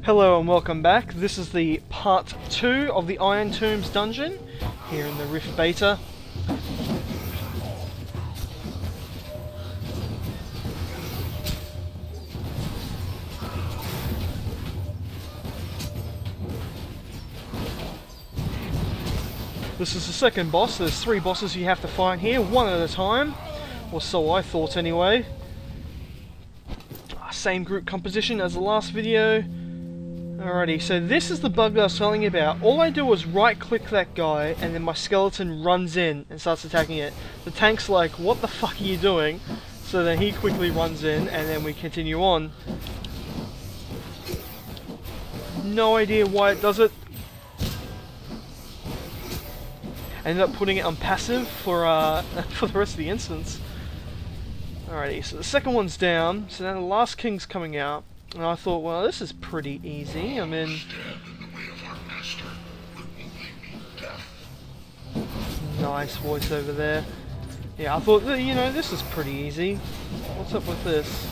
Hello and welcome back. This is the part 2 of the Iron Tombs dungeon here in the Rift Beta. This is the second boss. There's 3 bosses you have to fight here, one at a time, or so I thought anyway. Same group composition as the last video. Alrighty, so this is the bug that I was telling you about. All I do is right click that guy and then my skeleton runs in and starts attacking it. The tank's like, what the fuck are you doing? So then he quickly runs in and then we continue on. No idea why it does it. Ended up putting it on passive for the rest of the instance. Alrighty, so the second one's down, so now the last king's coming out, and I thought, well, this is pretty easy. I mean, nice voice over there. Yeah, I thought, you know, this is pretty easy. What's up with this?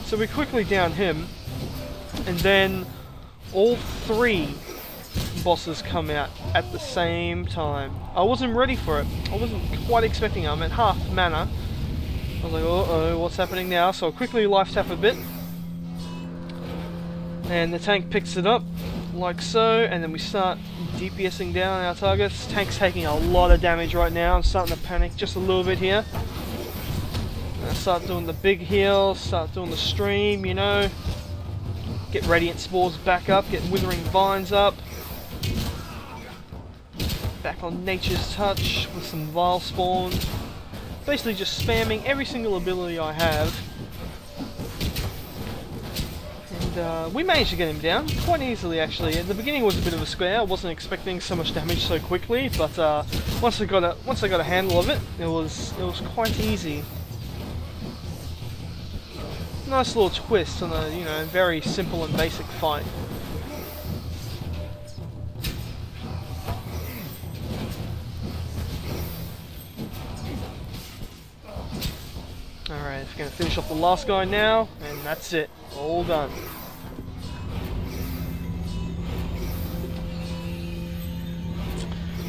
So we quickly down him, and then all 3 bosses come out at the same time. I wasn't ready for it. I wasn't quite expecting it. I'm at half mana. I was like, uh-oh, what's happening now? So I quickly life tap a bit. And the tank picks it up, like so, and then we start DPSing down our targets. Tank's taking a lot of damage right now. I'm starting to panic just a little bit here. And I start doing the big heal, start doing the stream, you know. Get Radiant Spores back up, get Withering Vines up. Back on Nature's Touch with some Vile Spawn. Basically just spamming every single ability I have. And we managed to get him down quite easily actually. At the beginning it was a bit of a scare. I wasn't expecting so much damage so quickly, but once I got a handle of it, it was quite easy. Nice little twist on a, you know, very simple and basic fight. Alright, we're going to finish off the last guy now, and that's it. All done.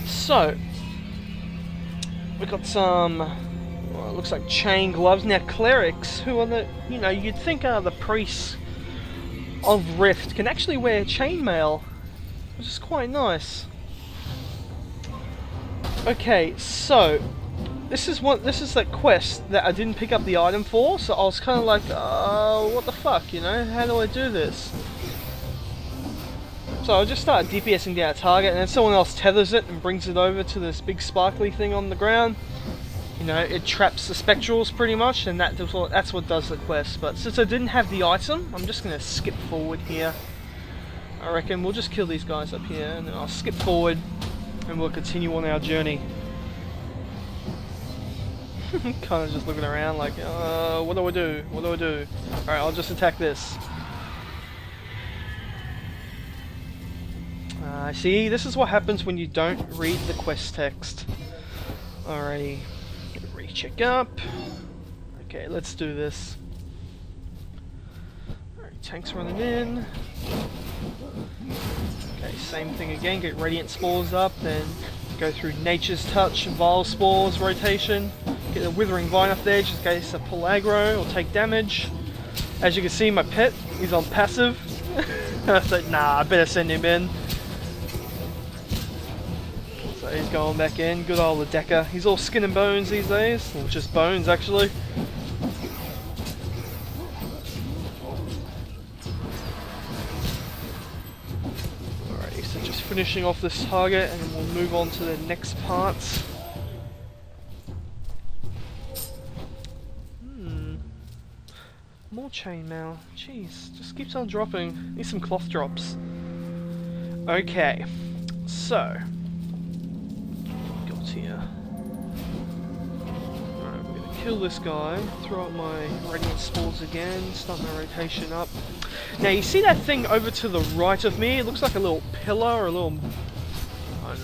So, we got some, well, it looks like chain gloves. Now, clerics, who are the, you know, you'd think are the priests of Rift, can actually wear chainmail, which is quite nice. Okay, so this is that quest that I didn't pick up the item for, so I was kind of like, what the fuck, you know, how do I do this? So I just started DPSing down a target, and then someone else tethers it and brings it over to this big sparkly thing on the ground. You know, it traps the spectrals pretty much, and that's what does the quest. But since I didn't have the item, I'm just going to skip forward here. I reckon we'll just kill these guys up here, and then I'll skip forward, and we'll continue on our journey. Kind of just looking around like, what do I do? What do I do? Alright, I'll just attack this. See, this is what happens when you don't read the quest text. Alrighty, recheck up. Okay, let's do this. Alright, tank's running in. Okay, same thing again, get Radiant Spores up, then go through Nature's Touch, Vile Spores, rotation. Get the Withering Vine up there just in case I pull aggro or take damage. As you can see, my pet is on passive. I thought, nah, I better send him in. So he's going back in. Good old Decker. He's all skin and bones these days. Or just bones, actually. Alrighty, so just finishing off this target and then we'll move on to the next parts. More chainmail. Jeez, just keeps on dropping. Need some cloth drops. Okay, so got here. Alright, we're gonna kill this guy. Throw out my Radiant Spores again. Start my rotation up. Now you see that thing over to the right of me? It looks like a little pillar or a little, I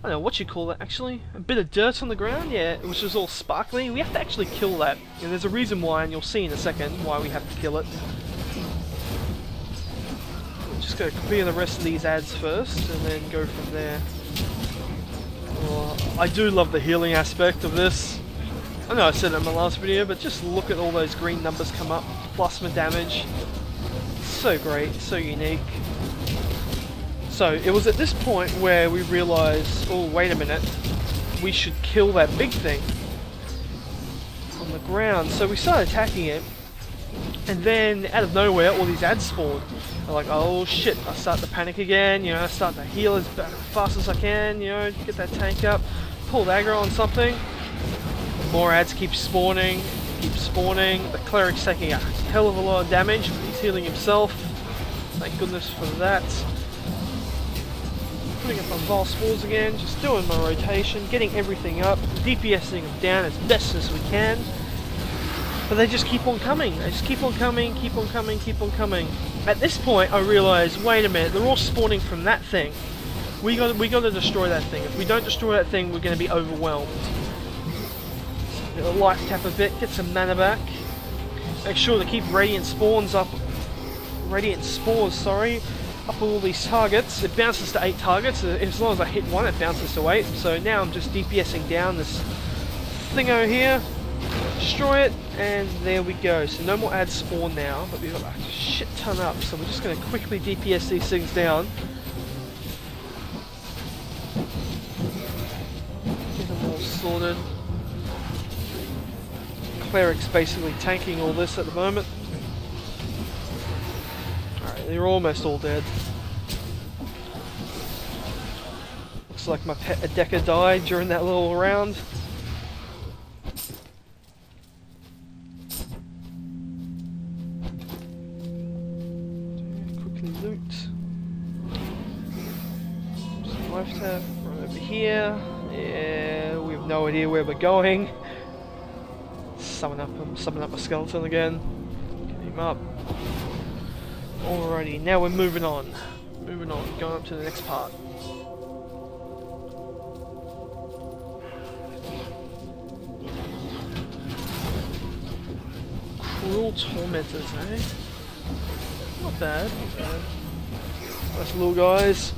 don't know what you call that actually. A bit of dirt on the ground, yeah, which is all sparkly. We have to actually kill that. And there's a reason why, and you'll see in a second why we have to kill it. just going to clear the rest of these ads first and then go from there. I do love the healing aspect of this. I know I said it in my last video, but just look at all those green numbers come up, plasma damage. So great, so unique. So it was at this point where we realised, oh wait a minute, we should kill that big thing on the ground. So we started attacking it, and then out of nowhere all these ads spawned. I'm like, oh shit, I start to panic again, you know, I start to heal as fast as I can, you know, get that tank up, pull the aggro on something. More ads keep spawning. The Cleric's taking a hell of a lot of damage, but he's healing himself. Thank goodness for that. Putting up my Vile Spores again, just doing my rotation, getting everything up, DPSing them down as best as we can. But they just keep on coming. They just keep on coming, keep on coming, keep on coming. At this point, I realised, wait a minute, they're all spawning from that thing. We got to destroy that thing. If we don't destroy that thing, we're going to be overwhelmed. Life tap a bit, get some mana back. Make sure to keep Radiant Spores up all these targets. It bounces to 8 targets. As long as I hit one, it bounces to 8. So now I'm just DPSing down this thingo here. Destroy it, and there we go. So no more ads spawn now, but we've got a shit ton up. So we're just going to quickly DPS these things down. Get them all sorted. Cleric's basically tanking all this at the moment. Alright, they're almost all dead. Looks like my pet Adeka died during that little round. Quickly loot. Some life tap right over here. Yeah, we have no idea where we're going. Summon up a skeleton again. Get him up. Alrighty, now we're moving on. Going up to the next part. Cruel Tormentors, eh? Not bad, not bad. Nice little guys.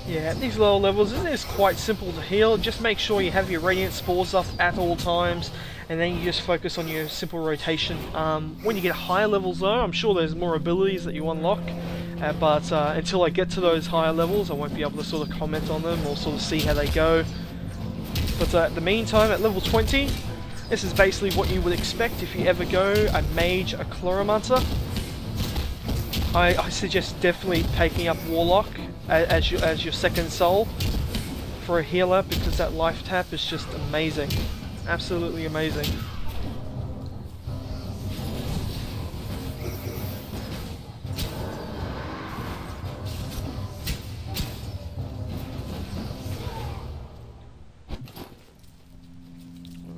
Yeah, at these lower levels it is quite simple to heal. Just make sure you have your Radiant Spores up at all times, and then you just focus on your simple rotation. When you get higher levels though, I'm sure there's more abilities that you unlock, but until I get to those higher levels I won't be able to sort of comment on them or sort of see how they go. But at the meantime, at level 20, this is basically what you would expect if you ever go a Mage, a Chloromancer. I suggest definitely taking up Warlock as your second soul for a healer, because that life tap is just amazing. Absolutely amazing.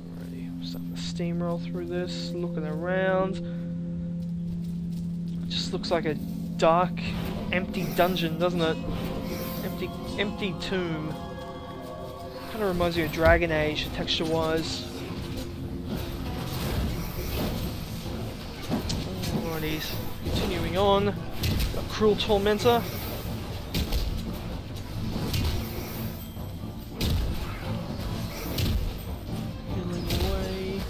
Alrighty, I'm starting to steamroll through this, looking around. It just looks like a dark, empty dungeon, doesn't it? Empty tomb. Kind of reminds me of Dragon Age, texture-wise. Alrighty, continuing on. A Cruel Tormentor. Healing away.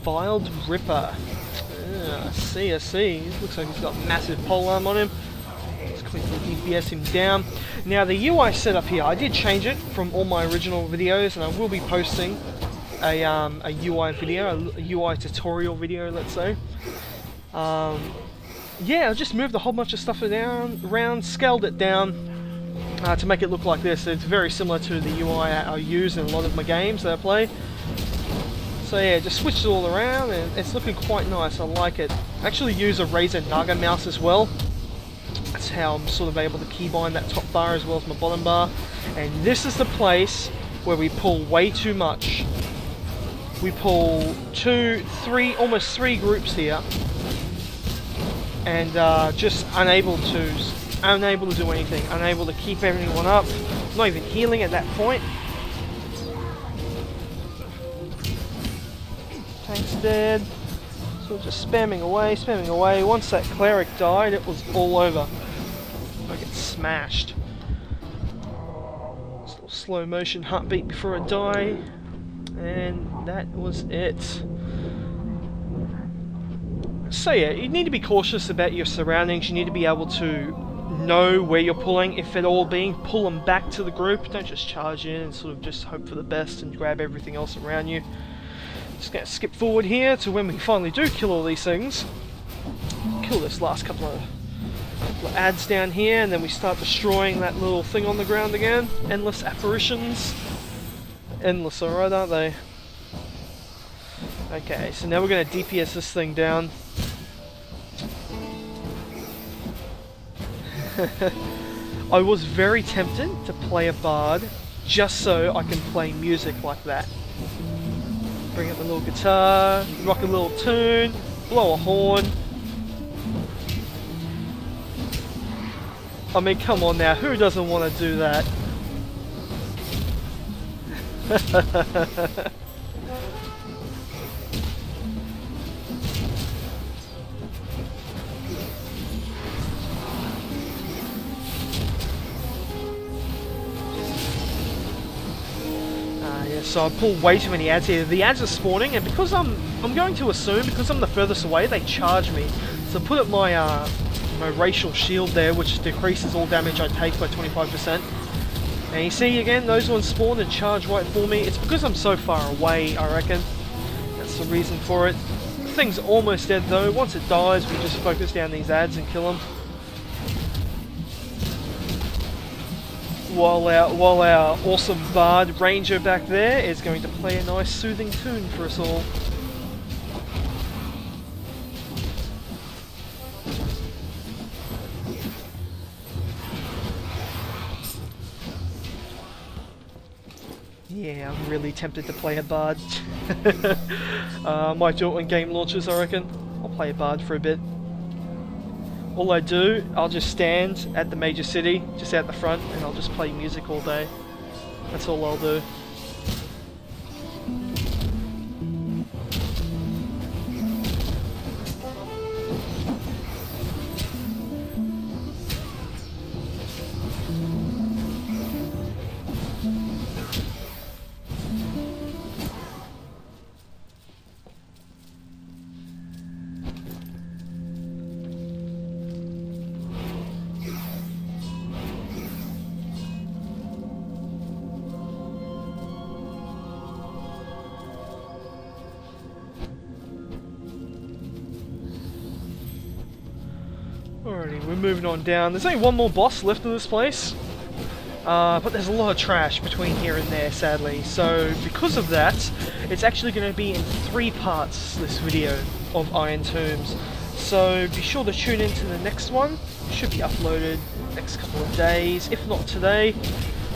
Reviled Ripper. I see, I see. Looks like he's got massive polearm on him. Let's quickly DPS him down. Now the UI setup here, I did change it from all my original videos, and I will be posting a UI video, a UI tutorial video, let's say. Yeah, I just moved a whole bunch of stuff around, scaled it down to make it look like this. It's very similar to the UI I use in a lot of my games that I play. So yeah, just switched it all around and it's looking quite nice. I like it. I actually use a Razer Naga mouse as well. That's how I'm sort of able to keybind that top bar as well as my bottom bar. And this is the place where we pull way too much. We pull almost three groups here, and just unable to do anything, unable to keep everyone up, not even healing at that point. Tank's dead, so just spamming away. Once that Cleric died, it was all over. I get smashed. Just a little slow motion heartbeat before I die, and that was it. So yeah, you need to be cautious about your surroundings. You need to be able to know where you're pulling, if at all being. Pull them back to the group. Don't just charge in and sort of just hope for the best and grab everything else around you. Just going to skip forward here to when we finally do kill all these things. Kill this last couple of ads down here, and then we start destroying that little thing on the ground again. Endless apparitions. Endless, alright, aren't they? Okay, so now we're going to DPS this thing down. I was very tempted to play a bard just so I can play music like that. Bring up the little guitar, rock a little tune, blow a horn. I mean, come on now, who doesn't want to do that? Yeah, so I pull way too many ads here. The ads are spawning, and because I'm going to assume, because I'm the furthest away, they charge me. So I put up my my racial shield there, which decreases all damage I take by 25%. And you see again, those ones spawn and charge right for me. It's because I'm so far away, I reckon. That's the reason for it. The thing's almost dead though. Once it dies, we just focus down these ads and kill them. While our awesome bard ranger back there is going to play a nice soothing tune for us all. Yeah, I'm really tempted to play a bard. Might do it when game launches, I reckon. I'll play a bard for a bit. All I do, I'll just stand at the major city, just out the front, and I'll just play music all day. That's all I'll do. Alrighty, we're moving on down. There's only one more boss left in this place. But there's a lot of trash between here and there, sadly. So, because of that, it's actually going to be in 3 parts, this video of Iron Tombs. So, be sure to tune in to the next one. It should be uploaded next couple of days, if not today.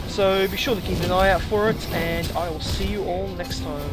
So, be sure to keep an eye out for it, and I will see you all next time.